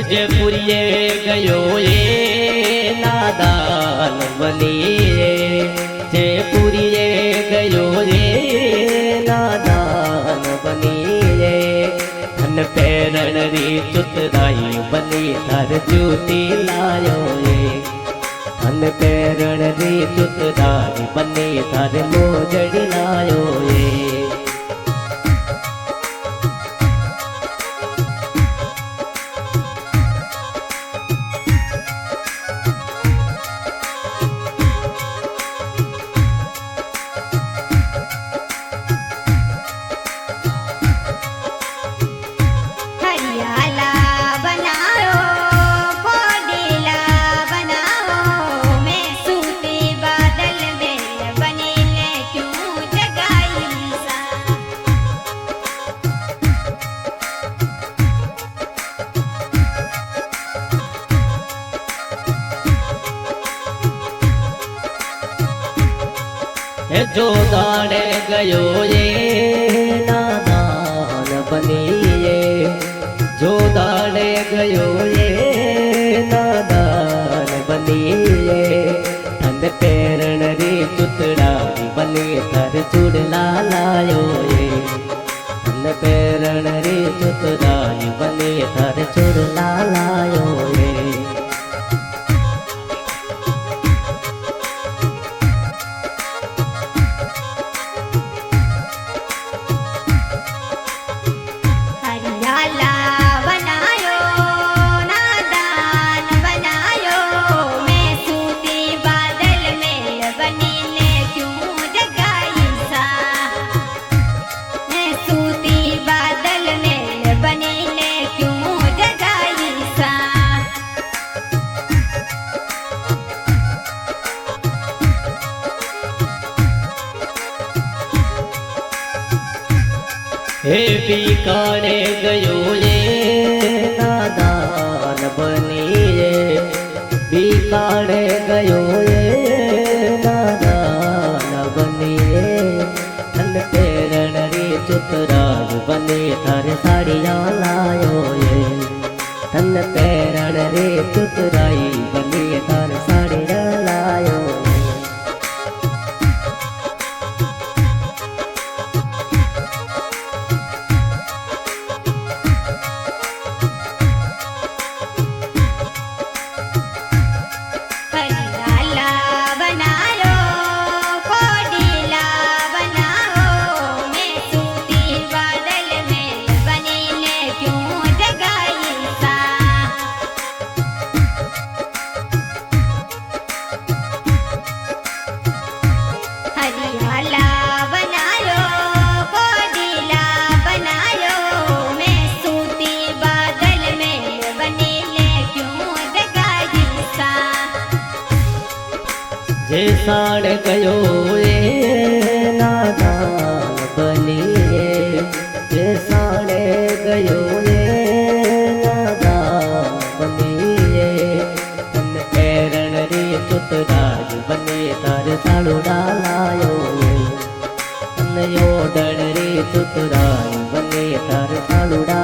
जयपुरिये गयो ये नादान बनिए, जयपुरिये गयो ये नादान बनिए। धन पैरण री चुतराई बनी धर ज्योति लायो ये, धन पैरण री चुतराई बनी धर मोजड़ी लायो ये। जो दाने गयो ये नादान बनिए, जो दाने गयो ये नादान बनिए। धन पैरण री चुतड़ाई बनी धर चूड़ला लायो ये, धन पैरण री चुतड़ाई बनी धर चूड़ला लायो ये। हे बीकाने गयो ये नादान बनिए, बीकाने गयो ये नादान बनिए। धन पैरण री चुतराई बनी धर साड़ियाँ लायो ये, धन पैरण री चुतराई बनी धर साड़ियाँ लायो। जे साड़ गयो ये नादान बनिए, जे साड़ गयो ये नादान बनिए। धन पैरण री चुतराई बनी धर साड़ूड़ा लायो ये, धन योडण री चुतराई बनी धर साड़ूड़ा